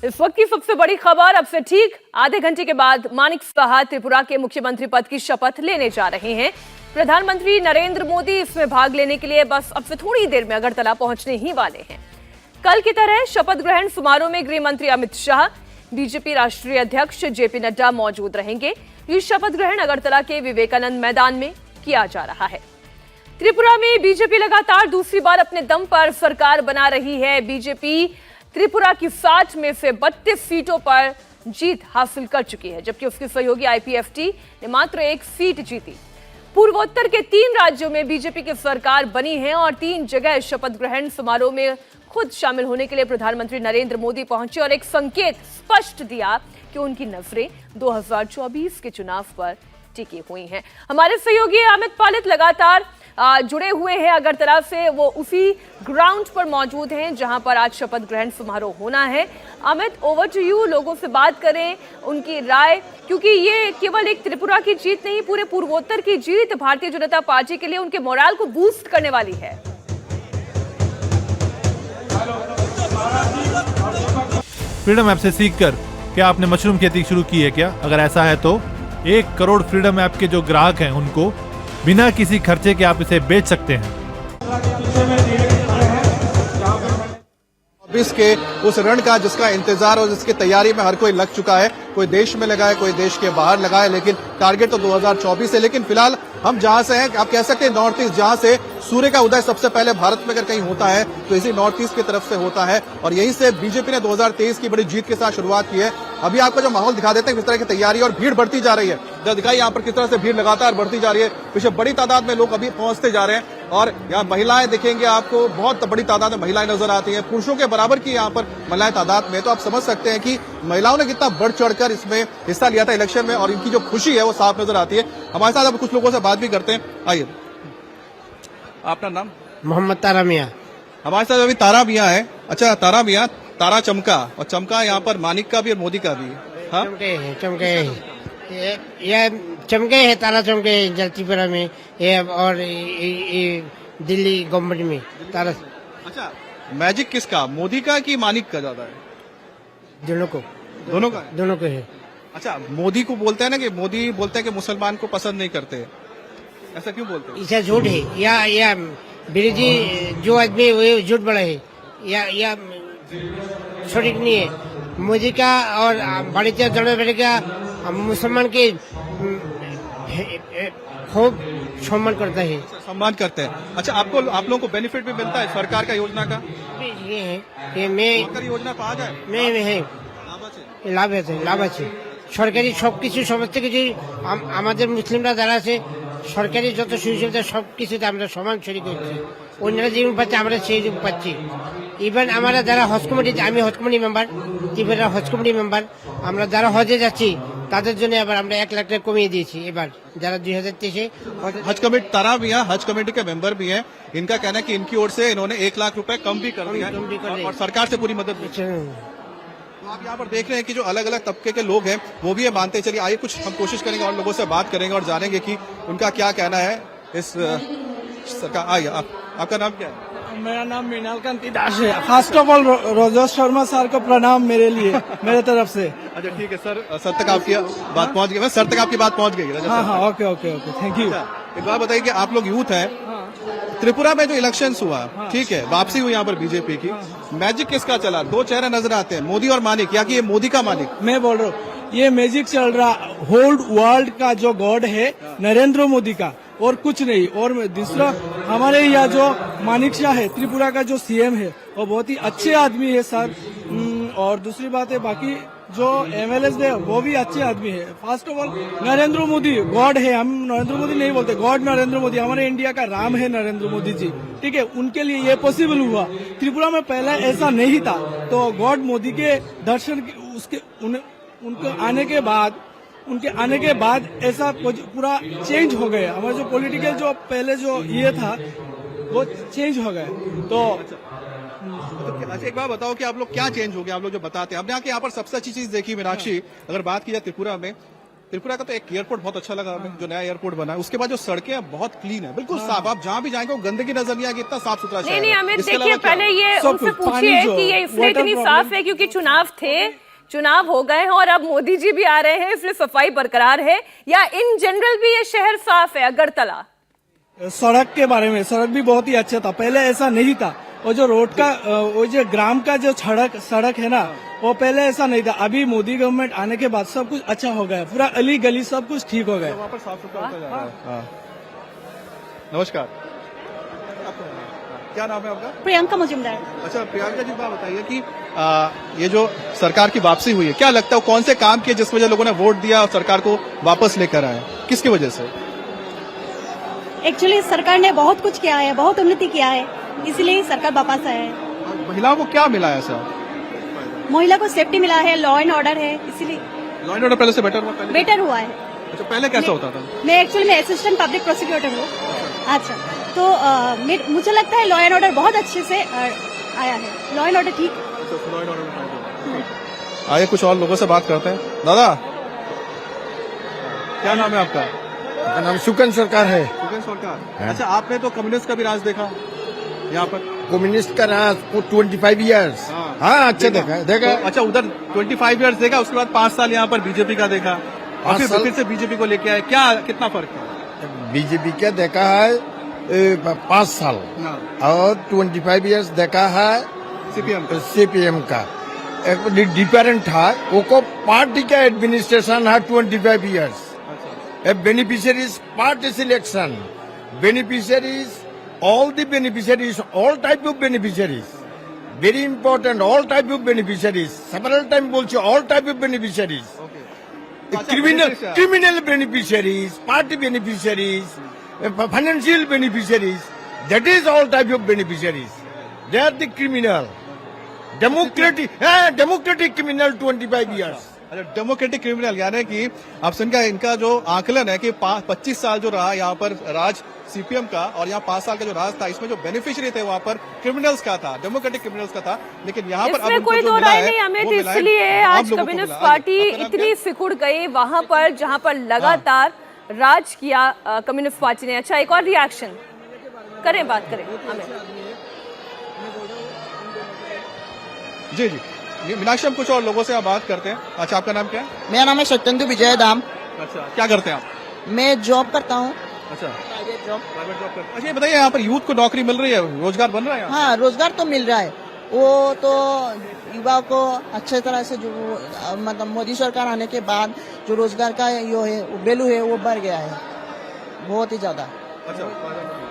इस वक्त की सबसे बड़ी खबर, अब से ठीक आधे घंटे के बाद मानिक साहा त्रिपुरा के मुख्यमंत्री पद की शपथ लेने जा रहे हैं। प्रधानमंत्री नरेंद्र मोदी इसमें भाग लेने के लिए बस अब से थोड़ी देर में अगरतला पहुंचने ही वाले हैं। कल की तरह शपथ ग्रहण समारोह में गृह मंत्री अमित शाह, बीजेपी राष्ट्रीय अध्यक्ष जेपी नड्डा मौजूद रहेंगे। ये शपथ ग्रहण अगरतला के विवेकानंद मैदान में किया जा रहा है। त्रिपुरा में बीजेपी लगातार दूसरी बार अपने दम पर सरकार बना रही है। बीजेपी त्रिपुरा की 60 में से 32 सीटों पर जीत हासिल कर चुकी है, जबकि उसकी सहयोगी आईपीएफटी ने मात्र 1 सीट जीती। पूर्वोत्तर के 3 राज्यों में बीजेपी की सरकार बनी है और 3 जगह शपथ ग्रहण समारोह में खुद शामिल होने के लिए प्रधानमंत्री नरेंद्र मोदी पहुंचे और एक संकेत स्पष्ट दिया कि उनकी नजरें 2024 के चुनाव पर टिकी हुई हैं। हमारे सहयोगी अमित पालित लगातार जुड़े हुए हैं अगरतला से, वो उसी ग्राउंड पर मौजूद हैं जहां पर आज शपथ ग्रहण समारोह होना है। Amit, over to you. लोगों से बात करें, उनकी राय, क्योंकि ये केवल एक त्रिपुरा की जीत नहीं, पूरे पूर्वोत्तर की जीत भारतीय जनता पार्टी के लिए उनके मोराल को बूस्ट करने वाली है। फ्रीडम ऐप से सीखकर क्या आपने मशरूम खेती शुरू की है क्या? अगर ऐसा है तो 1 करोड़ फ्रीडम ऐप के जो ग्राहक हैं उनको बिना किसी खर्चे के आप इसे बेच सकते हैं। के उस रण का जिसका इंतजार और जिसकी तैयारी में हर कोई लग चुका है। कोई देश में लगा है, कोई देश के बाहर लगा है, लेकिन टारगेट तो 2024 है। लेकिन फिलहाल हम जहां से हैं, आप कह सकते हैं नॉर्थ ईस्ट, जहां से सूर्य का उदय सबसे पहले भारत में अगर कहीं होता है तो इसी नॉर्थ ईस्ट की तरफ से होता है और यहीं से बीजेपी ने 2023 की बड़ी जीत के साथ शुरुआत की है। अभी आपको जो माहौल दिखा देते हैं किस तरह की तैयारी और भीड़ बढ़ती जा रही है। जब दिखाई यहाँ पर किस तरह से भीड़ लगातार बढ़ती जा रही है, पीछे बड़ी तादाद में लोग अभी पहुंचते जा रहे हैं और यहाँ महिलाएं देखेंगे, आपको बहुत बड़ी तादाद में महिलाएं नजर आती हैं। पुरुषों के बराबर की यहाँ पर महिलाएं तादाद में, तो आप समझ सकते हैं कि महिलाओं ने कितना बढ़ चढ़कर इसमें हिस्सा लिया था इलेक्शन में और इनकी जो खुशी है वो साफ नजर आती है। हमारे साथ अब कुछ लोगों से बात भी करते हैं। आइए, आपका नाम? मोहम्मद तारा मियाँ। हमारे साथ अभी तारा मियाँ है। अच्छा, तारा मियाँ, तारा चमका, और चमका यहाँ पर मानिक का भी और मोदी का भी है। हाँ? ये चमके है, तारा चमके है जलतीपुरा में ये और दिल्ली गवर्नमेंट में तारा। अच्छा, मैजिक किसका, मोदी का कि मानिक का ज्यादा है? दोनों को है। अच्छा, मोदी को बोलते हैं ना कि मोदी बोलते हैं कि मुसलमान को पसंद नहीं करते, ऐसा क्यों बोलते हैं? इसे झूठ है या विरोधी जो आदमी वो झूठ बड़ा है या सटीक नहीं है। मोदी का और भारतीय जनता पार्टी का मुसलमान के खूब सम्मान करता है। सम्मान करते हैं। अच्छा, आप लोगों को बेनिफिट भी मिलता है सरकार का योजना का? ये है कि मैं योजना पाওয়া যায়? লাভ আছে সরকারি সবকিছু সমস্ত কিছু আমাদের মুসলিমরা যারা আছে সরকারি যত সুবিধা সবকিছুতে আমরা সমান শরিক হচ্ছি। অন্যরা যেমন পাচ্ছে আমরা সেই পাচ্ছি। ইভেন আমরা যারা হজ কমিটি, আমি হজ কমিটি মেম্বার, ত্রিপুরা হজ কমিটি মেম্বার, আমরা যারা হজে যাচ্ছি তাদের জন্য আবার আমরা 1 লাখ টাকা কমিয়ে দিয়েছি এবার, যারা 2023 हज कमेटी। तारा भी है, हज कमेटी के मेंबर भी हैं। इनका कहना है कि इनकी ओर से इन्होंने 1 लाख रुपए कम भी कर दिया और सरकार से पूरी मदद। तो आप यहाँ पर देख रहे हैं कि जो अलग अलग तबके के लोग हैं वो भी ये मानते हैं। चलिए आइए, कुछ हम कोशिश करेंगे और लोगों से बात करेंगे और जानेंगे कि उनका क्या कहना है इस सरकार। आइए, आपका नाम क्या है? मेरा नाम मृणाल कांति दास है। First of all Roger Sharma sir को प्रणाम मेरे लिए, मेरे तरफ से। अच्छा, ठीक है सर तक आपकी बात पहुंच गई, सर तक आपकी बात पहुंच गई। हाँ, ओके, थैंक यू। एक बात बताइए कि आप लोग यूथ हैं, त्रिपुरा में जो इलेक्शंस हुआ, ठीक है, वापसी हुई यहाँ पर बीजेपी की, मैजिक किसका चला? 2 चेहरे नजर आते हैं, मोदी और मानिक, या कि ये मोदी का मानिक? मैं बोल रहा हूँ ये मैजिक चल रहा होल वर्ल्ड का जो गॉड है नरेंद्र मोदी का, और कुछ नहीं। और दूसरा हमारे यहाँ जो मानिक शाह है, त्रिपुरा का जो सीएम है, वो बहुत ही अच्छे आदमी है सर। और दूसरी बात है, बाकी जो एमएलएस है वो भी अच्छे आदमी है। First of all Narendra Modi God है, हम नरेंद्र मोदी नहीं बोलते, गॉड नरेंद्र मोदी, हमारे इंडिया का राम है नरेंद्र मोदी जी, ठीक है। उनके लिए ये पॉसिबल हुआ। त्रिपुरा में पहले ऐसा नहीं था, तो गॉड मोदी के दर्शन उनके आने के बाद ऐसा पूरा चेंज हो गया। हमारे जो पॉलिटिकल जो पहले जो ये था वो चेंज हो गया। तो अच्छा, एक बात बताओ कि आप लोग क्या चेंज हो गया? आप लोग जो बताते हैं, हमने यहाँ पर सबसे अच्छी चीज देखी मीनाक्षी, अगर बात की जाए त्रिपुरा में, त्रिपुरा का तो एक एयरपोर्ट बहुत अच्छा लगा हमें, जो नया एयरपोर्ट बना है। उसके बाद जो सड़कें हैं बहुत क्लीन है, बिल्कुल साफ, आप जहाँ भी जाएंगे वो गंदगी नजर नहीं आएगी, इतना साफ सुथरा शहर नहीं नहीं है। अमित, इसके देखिए अलावा क्या? पहले ये सब उनसे कुछ, पानी पूछिए जो, कि ये इसलिए water इतनी problem। साफ है क्योंकि चुनाव हो गए हैं और अब मोदी जी भी आ रहे हैं, इसलिए सफाई बरकरार है, या इन जनरल भी ये शहर साफ है अगरतला? सड़क के बारे में, सड़क भी बहुत ही अच्छा था, पहले ऐसा नहीं था। और जो रोड का वो जो ग्राम का जो सड़क है ना, वो पहले ऐसा नहीं था। अभी मोदी गवर्नमेंट आने के बाद सब कुछ अच्छा हो गया, पूरा अली गली सब कुछ ठीक हो गया। वहाँ पर साफ सुथरा होता जा रहा है। हाँ। नमस्कार, क्या नाम है आपका? प्रियंका मुजुमदार। अच्छा प्रियंका जी, बात बताइए कि ये जो सरकार की वापसी हुई है, क्या लगता है कौन से काम किए जिस वजह लोगों ने वोट दिया और सरकार को वापस लेकर आए, किसकी वजह से? एक्चुअली सरकार ने बहुत कुछ किया है, बहुत उन्नति किया है, इसलिए सरकार वापस आया है। महिलाओं को क्या मिला है ऐसा? महिला को सेफ्टी मिला है, लॉ एंड ऑर्डर है, इसीलिए लॉ एंड ऑर्डर पहले से बेटर हुआ? पहले बेटर हुआ है। अच्छा, पहले कैसा होता था? मैं एक्चुअली मैं असिस्टेंट पब्लिक प्रोसिक्यूटर हूँ। अच्छा, तो मुझे लगता है लॉ एंड ऑर्डर बहुत अच्छे से आया है। लॉ एंड ऑर्डर ठीक। आइए कुछ और लोगों से बात करते हैं। दादा, क्या नाम है आपका? मेरा नाम सुकन सरकार है। सुकेश सरकार। अच्छा, आपने तो कम्युनिस्ट का भी राज देखा यहाँ पर? कम्युनिस्ट का राज for 25 इयर्स। हाँ, अच्छा देखा तो अच्छा, उधर 25 इयर्स देखा, उसके बाद 5 साल यहाँ पर बीजेपी का देखा, और 5 साल फिर से बीजेपी को लेके आए, क्या कितना फर्क है? बीजेपी का देखा है 5 साल और 25 इयर्स देखा है सीपीएम का। एक डिफरेंट था, वो पार्टी का एडमिनिस्ट्रेशन है 25 years. Beneficiaries party selection, beneficiaries all the beneficiaries, all type of beneficiaries, very important, all type of beneficiaries, several time बोलছি all type of beneficiaries, criminal beneficiaries, party beneficiaries, financial beneficiaries, that is all type of beneficiaries. They are the criminal, democratic criminal 25 years. अच्छा, democratic criminal, यानी कि आप सुनकर इनका जो आकलन है कि 25 साल जो रहा यहाँ पर राज सीपीएम का, और यहाँ 5 साल का जो राज था, इसमें जो बेनिफिशियरी थे वहाँ पर क्रिमिनल्स का था, डेमोक्रेटिक क्रिमिनल्स का था, लेकिन यहाँ पर इसमें कोई दो राय नहीं अमित, इसलिए आज कम्युनिस्ट पार्टी इतनी सिकुड़ गई वहां पर जहां पर लगातार राज किया कम्युनिस्ट पार्टी ने। अच्छा, एक और रिएक्शन करें, बात करें अमित। जी जी, मीनाक्षी, हम कुछ और लोगों से आप बात करते हैं। अच्छा, आपका नाम क्या है? मेरा नाम है सत्येंदु विजय धाम। अच्छा, क्या करते हैं आप? मैं जॉब करता हूँ, अच्छा, प्राइवेट जॉब। प्राइवेट जॉब करते हैं। अच्छा, ये बताइए, यहाँ पर यूथ को नौकरी मिल रही है, रोजगार बन रहा है यहाँ? हाँ, रोजगार तो मिल रहा है, वो तो युवा को अच्छे तरह से जो मतलब मोदी सरकार आने के बाद जो रोजगार का जो है वैल्यू है वो बढ़ गया है बहुत ही ज्यादा।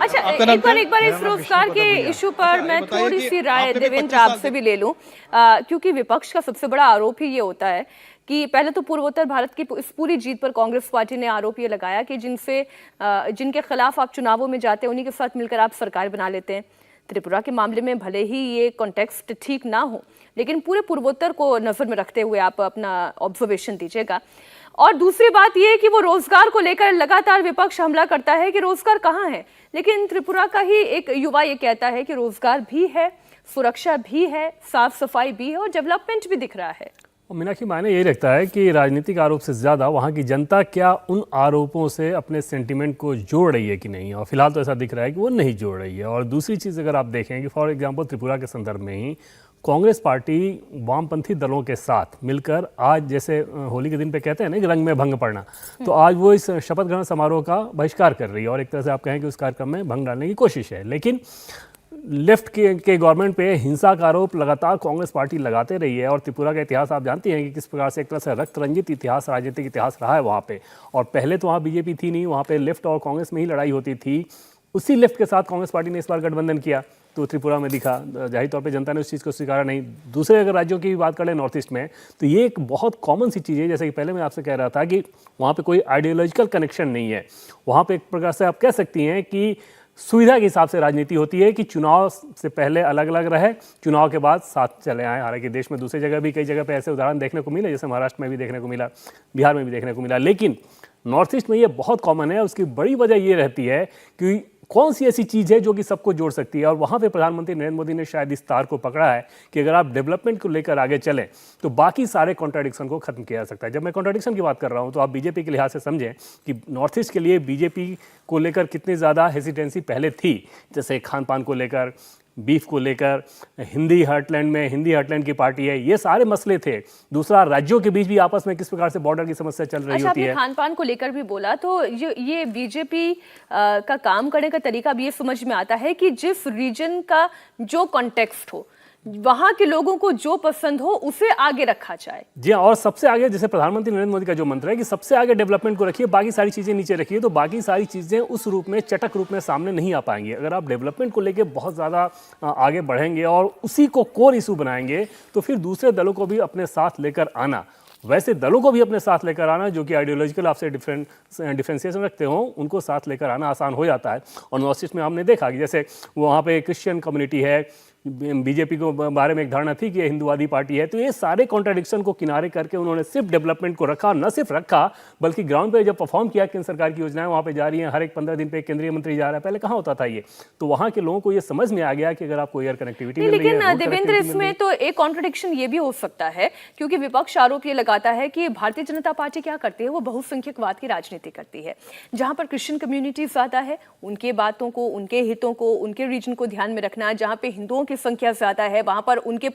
अच्छा, एक बार इस रोजगार के इशू पर मैं थोड़ी सी राय देवेंद्र आपसे भी ले लूं, क्योंकि विपक्ष का सबसे बड़ा आरोप ही ये होता है कि पहले तो पूर्वोत्तर भारत की इस पूरी जीत पर कांग्रेस पार्टी ने आरोप ये लगाया कि जिनके खिलाफ आप चुनावों में जाते हैं उन्हीं के साथ मिलकर आप सरकार बना लेते हैं। त्रिपुरा के मामले में भले ही ये कॉन्टेक्स्ट ठीक ना हो, लेकिन पूरे पूर्वोत्तर को नजर में रखते हुए आप अपना ऑब्जर्वेशन दीजिएगा। और दूसरी बात यह कि वो रोजगार को लेकर लगातार विपक्ष हमला करता है कि रोजगार कहाँ है, लेकिन त्रिपुरा का ही एक युवा ये कहता है कि रोजगार भी है, सुरक्षा भी है, साफ सफाई भी है और डेवलपमेंट भी दिख रहा है। और मीनाक्षी, मायने यही लगता है कि राजनीतिक आरोप से ज़्यादा वहाँ की जनता क्या उन आरोपों से अपने सेंटिमेंट को जोड़ रही है कि नहीं, और फिलहाल तो ऐसा दिख रहा है कि वो नहीं जोड़ रही है। और दूसरी चीज़ अगर आप देखें कि फॉर एग्जांपल त्रिपुरा के संदर्भ में ही कांग्रेस पार्टी वामपंथी दलों के साथ मिलकर आज, जैसे होली के दिन पे कहते हैं ना कि रंग में भंग पड़ना, तो आज वो इस शपथ ग्रहण समारोह का बहिष्कार कर रही है और एक तरह से आप कहें कि उस कार्यक्रम में भंग डालने की कोशिश है। लेकिन लेफ्ट के गवर्नमेंट पे हिंसा का आरोप लगातार कांग्रेस पार्टी लगाते रही है। और त्रिपुरा का इतिहास आप जानती हैं कि किस प्रकार से एक तरह से रक्त रंजित इतिहास, राजनीतिक इतिहास रहा है वहाँ पे। और पहले तो वहाँ बीजेपी थी नहीं, वहाँ पे लेफ्ट और कांग्रेस में ही लड़ाई होती थी। उसी लेफ्ट के साथ कांग्रेस पार्टी ने इस बार गठबंधन किया तो त्रिपुरा में दिखा, जाहिर तौर पे जनता ने उस चीज़ को स्वीकारा नहीं। दूसरे अगर राज्यों की भी बात करें नॉर्थ ईस्ट में, तो ये एक बहुत कॉमन सी चीज़ है। जैसे कि पहले मैं आपसे कह रहा था कि वहाँ पे कोई आइडियोलॉजिकल कनेक्शन नहीं है। वहाँ पे एक प्रकार से आप कह सकती हैं कि सुविधा के हिसाब से राजनीति होती है कि चुनाव से पहले अलग अलग रहे, चुनाव के बाद साथ चले आए। हालांकि देश में दूसरी जगह भी कई जगह पे ऐसे उदाहरण देखने को मिले, जैसे महाराष्ट्र में भी देखने को मिला, बिहार में भी देखने को मिला, लेकिन नॉर्थ ईस्ट में ये बहुत कॉमन है। उसकी बड़ी वजह ये रहती है कि कौन सी ऐसी चीज़ है जो कि सबको जोड़ सकती है। और वहाँ पे प्रधानमंत्री नरेंद्र मोदी ने शायद इस तार को पकड़ा है कि अगर आप डेवलपमेंट को लेकर आगे चलें तो बाकी सारे कॉन्ट्राडिक्शन को खत्म किया जा सकता है। जब मैं कॉन्ट्राडिक्शन की बात कर रहा हूँ तो आप बीजेपी के लिहाज से समझें कि नॉर्थ ईस्ट के लिए बीजेपी को लेकर कितनी ज़्यादा हेसिटेंसी पहले थी, जैसे खान पान को लेकर, बीफ को लेकर, हिंदी हार्टलैंड की पार्टी है, ये सारे मसले थे। दूसरा, राज्यों के बीच भी आपस में किस प्रकार से बॉर्डर की समस्या चल रही होती है। खान पान को लेकर भी बोला तो ये बीजेपी का काम करने का तरीका भी ये समझ में आता है कि जिस रीजन का जो कॉन्टेक्स्ट हो, वहां के लोगों को जो पसंद हो उसे आगे रखा जाए। जी हाँ, और सबसे आगे, जैसे प्रधानमंत्री नरेंद्र मोदी का जो मंत्र है कि सबसे आगे डेवलपमेंट को रखिए, बाकी सारी चीजें नीचे रखिए, तो बाकी सारी चीजें उस रूप में, चटक रूप में सामने नहीं आ पाएंगी। अगर आप डेवलपमेंट को लेकर बहुत ज्यादा आगे बढ़ेंगे और उसी को कोर इशू बनाएंगे तो फिर दूसरे दलों को भी अपने साथ लेकर आना, वैसे दलों को भी अपने साथ लेकर आना जो कि आइडियोलॉजिकल आपसे डिफरेंशिएशन रखते हो, उनको साथ लेकर आना आसान हो जाता है। और नॉर्थ ईस्ट में हमने देखा कि जैसे वहाँ पे क्रिश्चियन कम्युनिटी है, बीजेपी को बारे में एक धारणा थी कि ये हिंदुवादी पार्टी है, तो ये सारे कॉन्ट्राडिक्शन को किनारे करके उन्होंने सिर्फ डेवलपमेंट को रखा, न सिर्फ रखा बल्कि ग्राउंड पे जब परफॉर्म किया, केंद्र सरकार की योजनाएं वहाँ पे जा रही हैं, हर एक 15 दिन पे एक केंद्रीय मंत्री जा रहा है, पहले कहाँ होता था ये। तो वहाँ के लोगों को ये समझ में आ गया कि अगर आपको एयर कनेक्टिविटी मिल रही है, लेकिन देवेंद्र, इसमें तो एक कॉन्ट्रडिक्शन ये भी हो सकता है क्योंकि विपक्ष आरोप ये लगाता है कि भारतीय जनता पार्टी क्या करती है, वो बहुसंख्यकवाद की राजनीति करती है। जहां पर क्रिश्चियन कम्युनिटी ज्यादा है, उनके बातों को, उनके हितों को, उनके रीजन को ध्यान में रखना, जहां पे हिंदुओं की संख्या ज्यादा है वहां पर उनकी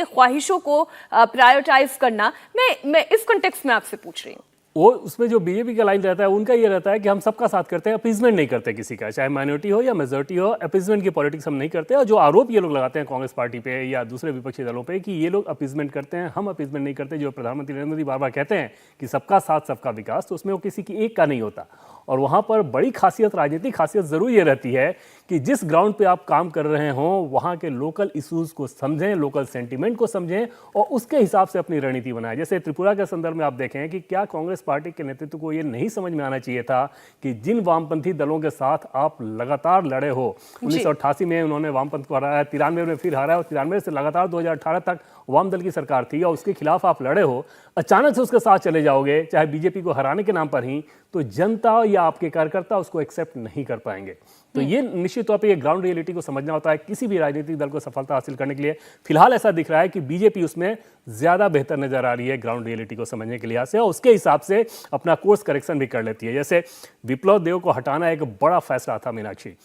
ख्वाहिशों को प्रायोरिटाइज करना। मैं इस कॉन्टेक्स्ट में आपसे पूछ रही हूँ। वो उसमें जो बीजेपी का लाइन रहता है उनका ये रहता है कि हम सबका साथ करते हैं, अपीजमेंट नहीं करते किसी का, चाहे माइनॉरिटी हो या मेजॉरिटी हो, अपीजमेंट की पॉलिटिक्स हम नहीं करते। और जो आरोप ये लोग लगाते हैं कांग्रेस पार्टी पे या दूसरे विपक्षी दलों पे कि ये लोग अपीजमेंट करते हैं, हम अपीजमेंट नहीं करते, जो प्रधानमंत्री नरेंद्र मोदी बार बार कहते हैं कि सबका साथ सबका विकास, तो उसमें वो किसी की एक का नहीं होता। और वहाँ पर बड़ी खासियत, राजनीतिक खासियत ज़रूर ये रहती है कि जिस ग्राउंड पे आप काम कर रहे हों वहाँ के लोकल इश्यूज़ को समझें, लोकल सेंटीमेंट को समझें और उसके हिसाब से अपनी रणनीति बनाएं। जैसे त्रिपुरा के संदर्भ में आप देखें कि क्या कांग्रेस पार्टी के नेतृत्व को ये नहीं समझ में आना चाहिए था कि जिन वामपंथी दलों के साथ आप लगातार लड़े हो, 1988 में उन्होंने वामपंथ को हराया, 93 में फिर हराया और 93 से लगातार 2018 तक वाम दल की सरकार थी और उसके खिलाफ आप लड़े हो, अचानक से उसके साथ चले जाओगे चाहे बीजेपी को हराने के नाम पर ही, तो जनता या आपके कार्यकर्ता उसको एक्सेप्ट नहीं कर पाएंगे। तो ये निश्चित तौर पे ये ग्राउंड रियलिटी को समझना होता है किसी भी राजनीतिक दल को सफलता हासिल करने के लिए। फिलहाल ऐसा दिख रहा है कि बीजेपी उसमें ज्यादा बेहतर नजर आ रही है ग्राउंड रियलिटी को समझने के लिहाज से, और उसके हिसाब से अपना कोर्स करेक्शन भी कर लेती है। जैसे विप्लव देव को हटाना एक बड़ा फैसला था मीनाक्षी।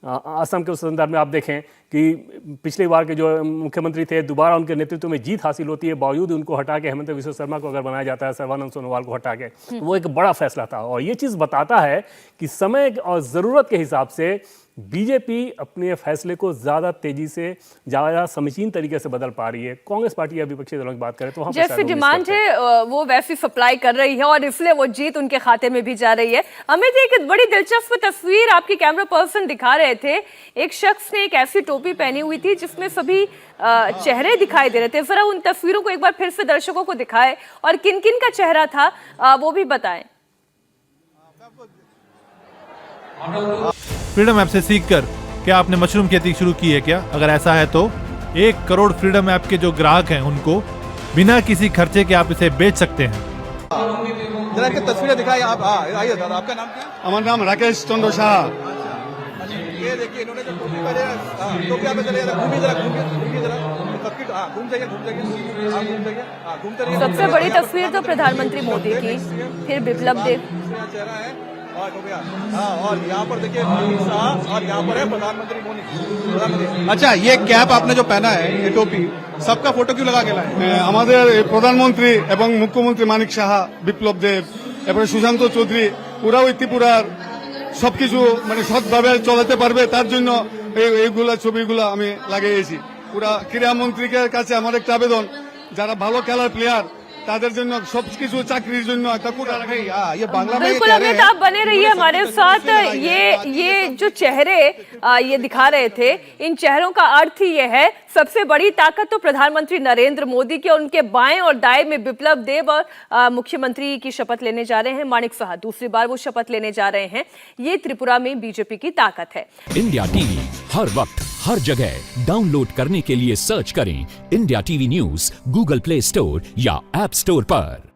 असम के उस संदर्भ में आप देखें कि पिछली बार के जो मुख्यमंत्री थे, दोबारा उनके नेतृत्व में जीत हासिल होती है, बावजूद उनको हटा के हेमंत बिस्वा शर्मा को अगर बनाया जाता है, सर्बानंद सोनोवाल को हटा के, तो वो एक बड़ा फैसला था। और ये चीज़ बताता है कि समय और ज़रूरत के हिसाब से बीजेपी अपने फैसले को ज़्यादा तेजी से, ज़्यादा समीचीन तरीके से बदल पा रही है। कांग्रेस पार्टी या विपक्षी दलों की बात करें तो जैसी डिमांड है वो वैसी सप्लाई कर रही है और इसलिए वो जीत उनके खाते में भी जा रही है। अमित, एक बड़ी दिलचस्प तस्वीर आपकी कैमरा पर्सन दिखा रहे थे। एक शख्स ने एक ऐसी टोपी पहनी हुई थी जिसमें सभी चेहरे दिखाई दे रहे थे। जरा उन तस्वीरों को एक बार फिर से दर्शकों को दिखाएं और किन किन का चेहरा था वो भी बताएं। फ्रीडम ऐप से सीखकर क्या आपने मशरूम खेती शुरू की है क्या? अगर ऐसा है तो 1 करोड़ फ्रीडम ऐप के जो ग्राहक हैं उनको बिना किसी खर्चे के आप इसे बेच सकते हैं। जरा इनकी तस्वीरें दिखाई आप। आइए दादा, आपका नाम क्या है? हमारा नाम राकेश चंद्र शाह। ये देखिए इन्होंने जो टोपी पहने है, टोपी आप चले जरा घूमिए जरा घूम जाइए घूमते रहिए। सबसे बड़ी तस्वीर तो प्रधानमंत्री मोदी की, फिर बिप्लब देव चेहरा है और यहाँ पर देखिए और यहाँ पर है प्रधानमंत्री मोदी। अच्छा, ये कैप आपने जो पहना है, ये टोपी, सबका फोटो क्यों लगा के लाए? আমাদের প্রধানমন্ত্রী এবং মুখ্যমন্ত্রী মানিক সাহা, বিপ্লব দেব, এরপরে সুশান্ত চৌধুরী, ওরাও ত্রিপুরার সবকিছু মানে সৎভাবে চলাতে পারবে তার জন্য এইগুলা ছবিগুলো আমি লাগিয়েছি। পুরা ক্রীড়া মন্ত্রীর কাছে আমার একটা আবেদন, যারা ভালো খেলার প্লেয়ার তাদের জন্য সবকিছু চাকরির জন্য একটা কোটা রাখে। ये बांग्ला में बिल्कुल अमित, आप बने रहिए हमारे साथ। ये जो चेहरे ये दिखा रहे थे, इन चेहरों का अर्थ ही ये है, सबसे बड़ी ताकत तो प्रधानमंत्री नरेंद्र मोदी की, और उनके बाएं और दाएं में बिप्लब देव और मुख्यमंत्री की शपथ लेने जा रहे हैं मानिक साहा, दूसरी बार वो शपथ लेने जा रहे हैं। ये त्रिपुरा में बीजेपी की ताकत है। इंडिया टीवी हर वक्त हर जगह डाउनलोड करने के लिए सर्च करें India TV news Google play store या ऐप स्टोर पर।